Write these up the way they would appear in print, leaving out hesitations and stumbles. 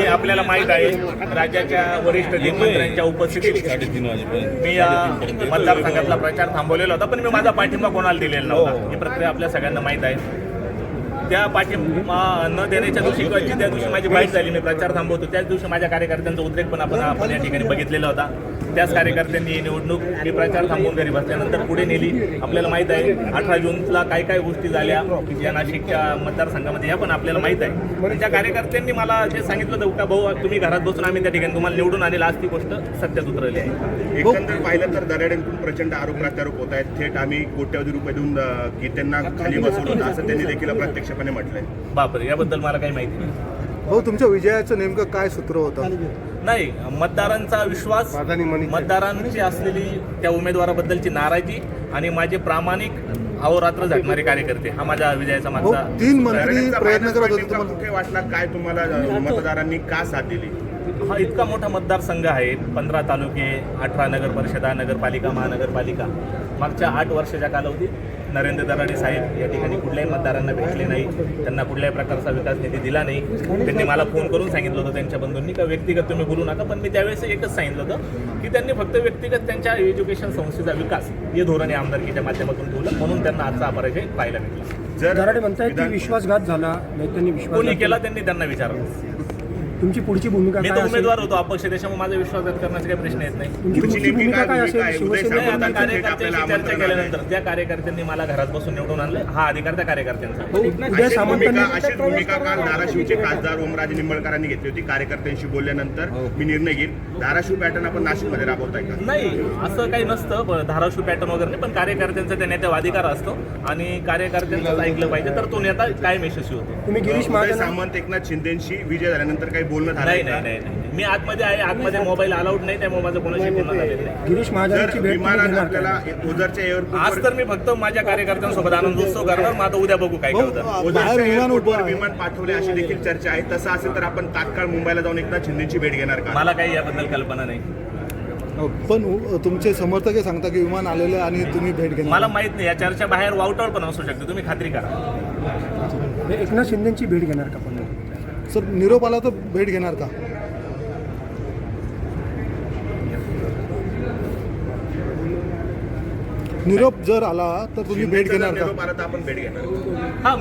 आपल्याला माहीत आहे राज्याच्या वरिष्ठ मंत्र्यांच्या उपस्थितीत मी या मतदारसंघातला प्रचार थांबवलेला होता, पण मी माझा पाठिंबा कोणाला दिलेला नव्हता. ही प्रक्रिया आपल्या सगळ्यांना माहीत आहे. त्या पाठिंबा न देण्याच्या दिवशी किंवा त्या दिवशी माझी बाईट झाली, मी प्रचार थांबवतो, त्याच दिवशी माझ्या कार्यकर्त्यांचा उद्रेक पण आपण या ठिकाणी बघितलेला होता. त्याच कार्यकर्त्यांनी ही निवडणूक मी प्रचार थांबवून घरी बसल्यानंतर पुढे नेली. आपल्याला माहीत आहे 18 जूनला काय काय गोष्टी झाल्या या नाशिकच्या मतदारसंघामध्ये, या पण आपल्याला माहीत आहे. त्या कार्यकर्त्यांनी मला जे सांगितलं होतं का भाऊ तुम्ही घरात बसून आम्ही त्या ठिकाणी तुम्हाला निवडून आणेल, आज ती गोष्ट सत्यात उतरली आहे. एकंदर पाहिलं तर दराडेंकडून प्रचंड आरोप प्रत्यारोप होत आहेत. थेट आम्ही कोट्यवधी रुपये देऊन त्यांना खाली बसवलं असं त्यांनी देखील प्रत्यक्षपणे म्हटलंय. बापरे, याबद्दल मला काही माहिती नाही. भाऊ, तुमच्या विजयाचं नेमकं काय सूत्र होतं? नाही, मतदारांचा विश्वास, मतदारांची असलेली त्या उमेदवाराबद्दलची नाराजी आणि माझे प्रामाणिक अहोरात्र झटणारे कार्यकर्ते, हा माझ्या विजयाचा मागचा. 3 मंत्री प्रयत्न करत होते. तुम्हाला वाटला काय, तुम्हाला मतदारांनी का साथ दिली? हा इतका मोठा मतदारसंघ आहे, 15 तालुके, 18 नगर परिषदा, नगरपालिका, महानगरपालिका. मागच्या 8 वर्षाच्या कालावधीत नरेंद्र दराडे साहेब या ठिकाणी कुठल्याही मतदारांना भेटले नाही, त्यांना कुठल्याही प्रकारचा विकास निधी दिला नाही. त्यांनी मला फोन करून सांगितलं होतं त्यांच्या बंधूंनी का व्यक्तिगत तुम्ही बोलू नका, पण मी त्यावेळेस एकच सांगितलं होतं की त्यांनी फक्त व्यक्तिगत त्यांच्या एज्युकेशन संस्थेचा विकास हे धोरण आमदारकीच्या माध्यमातून ठेवलं, म्हणून त्यांना आजचा अपराजय पाहायला भेटला. दराडे म्हणतायत की विश्वासघात झाला नाही, त्यांनी कोणी केला त्यांनी त्यांना विचारलं. तुमची पुढची भूमिका मी काय तर असेल? उमेदवार होतो अपक्ष, त्याच्यामुळे माझा विश्वासघात करण्याचा काही प्रश्न येत नाही. तुमची पुढची भूमिका काय असेल? शिवसेना आता कार्यकर्त्यांशी चर्चा केल्यानंतर त्या कार्यकर्त्यांनी मला घरात बसून निवडून आणलं, हा अधिकार त्या कार्यकर्त्यांचा. उद्या सामंतांनी अशीच भूमिका काल धाराशिवचे खासदार ओमराजे निंबाळकरांनी घेतली होती. कार्यकर्त्यांशी बोलल्यानंतर मी निर्णय घेईन. धाराशिव पॅटर्न आपण नाशिकमध्ये राबवताय का? नाही, असं काही नसतं. धाराशिव पॅटर्न वगैरे नाही, पण कार्यकर्त्यांचा त्या नेत्यावर अधिकार असतो आणि कार्यकर्त्यांचं ऐकलं पाहिजे, तर तो नेता कायम यशस्वी होतो. तुम्ही गिरीश उदय महाजन सामंत एकनाथ शिंदेशी विजय झाल्यानंतर काही बोलणं झालं नाही नाही नाही नाही. मी आतमध्ये आहे, आतमध्ये मोबाईल अलाउड नाही, त्यामुळे माझं कोणाशी बोलणं झालेलं नाही. गिरीश महाजनांची जर भेट विमानात घेणार आपल्याला का? ओझरच्या आज तर मी फक्त माझ्या कार्यकर्त्यांसोबत आनंदोत्सव करणार, मग आता उद्या बघू काय काय होतं. बाहेर विमान उभं आहे. विमान पाठवले अशी देखील चर्चा आहे. तसं असेल तर आपण तात्काळ मुंबईला जाऊन एकनाथ शिंदेची भेट घेणार का? मला काही याबद्दल कल्पना नाही. पण तुमचे समर्थक हे सांगता की विमान आलेलं आहे आणि तुम्ही भेट घेणार. मला माहित नाही, या चर्चा बाहेर वावटावर पण असू शकते, तुम्ही खात्री करा. एकनाथ शिंदेची भेट घेणार का पण? सर, निरोप आला तर भेट घेणार का? निरोप जर आला तर तुम्ही भेट शिंदेचा घेणार जर का? निरोप आला तर आपण भेट घेणार. हा,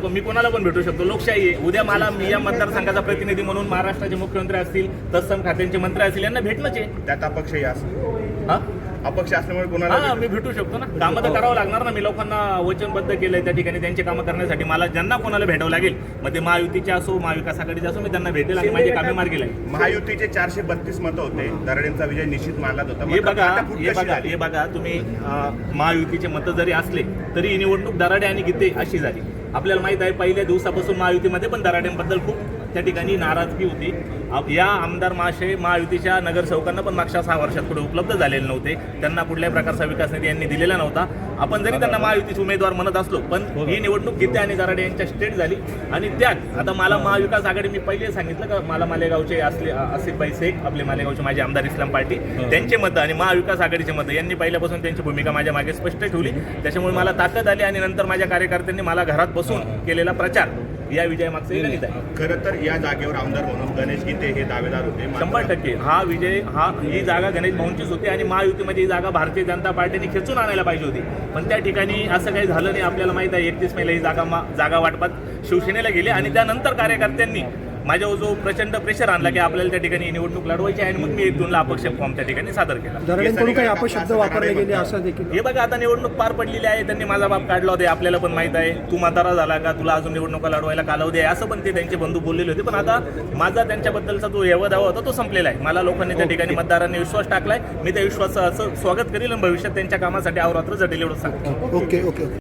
मी कोणाला पण भेटू शकतो, लोकशाही आहे. उद्या मला मी या मतदारसंघाचा प्रतिनिधी म्हणून महाराष्ट्राचे मुख्यमंत्री असतील, तत्सम खात्यांचे मंत्री असतील, यांना भेटणंच आहे. त्यात अपक्षही असं हा अपक्ष असल्यामुळे कोणाला हा, मी भेटू शकतो ना. कामं तर करावं लागणार ना. मी लोकांना वचनबद्ध केलंय त्या ठिकाणी त्यांची कामं करण्यासाठी. मला ज्यांना कोणाला भेटावं लागेल, मग ते महायुतीचे असो, महाविकास आघाडीचे असो, मी त्यांना भेटेल आणि माझी कामे मार्गी लागेल. महायुतीचे 432 मतं होते. दराडेंचा विजय निश्चित मानला होता. हे बघा तुम्ही, महायुतीचे मतं जरी असले तरी ही निवडणूक दराडे आणि गीते अशी झाली. आपल्याला माहित आहे पहिल्या दिवसापासून महायुतीमध्ये पण दराडेंबद्दल खूप त्या ठिकाणी नाराजगी होती. या आमदार महाशय महायुतीच्या नगरसेवकांना पण मागच्या 6 वर्षात पुढे उपलब्ध झालेले नव्हते. त्यांना कुठल्याही प्रकारचा विकास निधी यांनी दिलेला नव्हता. आपण जरी त्यांना महायुतीचे उमेदवार म्हणत असलो, पण ही निवडणूक गीते आणि दराडे यांच्या स्टेट झाली. आणि त्यात आता मला महाविकास आघाडी, मी पहिले सांगितलं का मला मालेगावचे असले आसिफभाई शेख, आपले मालेगावचे माझे आमदार इस्लाम पार्टी, त्यांचे मतं आणि महाविकास आघाडीचे मतं यांनी पहिल्यापासून त्यांची भूमिका माझ्या मागे स्पष्ट ठेवली. त्याच्यामुळे मला ताकद आली आणि नंतर माझ्या कार्यकर्त्यांनी मला घरात बसून केलेला प्रचार या विजयामागचं हे गणित आहे. खरं तर या जागेवर आमदार म्हणून गणेश गीते हे दावेदार होते. 100% हा विजय, ही जागा गणेश भाऊंचीच होती आणि महायुतीमध्ये ही जागा भारतीय जनता पार्टीने खेचून आणायला पाहिजे होती, पण त्या ठिकाणी असं काही झालं नाही. आपल्याला माहित आहे 31 मेला ही जागा वाटपात शिवसेनेला गेली आणि त्यानंतर कार्यकर्त्यांनी माझ्यावर जो प्रचंड प्रेशर आणला की आपल्याला त्या ठिकाणी निवडणूक लढवायची आहे, आणि मग मी 1-2 ला अपक्ष फॉर्म त्या ठिकाणी सादर केला. दराडेंकडून काही अपशब्द वापरले गेले असं देखील? हे बघा, आता निवडणूक पार पडलेली आहे, त्यांनी माझा बाप काढला होता, आपल्याला पण माहित आहे. तू म्हातारा झाला का, तुला अजून निवडणुका लढवायला कालावधी आहे, असं पण ते त्यांचे बंधू बोललेले होते. पण आता माझा त्यांच्याबद्दलचा जो दावा होता तो संपलेला आहे. मला लोकांनी त्या ठिकाणी मतदारांनी विश्वास टाकलाय. मी त्या विश्वासाचं स्वागत करेल आणि भविष्यात त्यांच्या कामासाठी अहोरात्र झटेल एवढं सांगतो. ओके.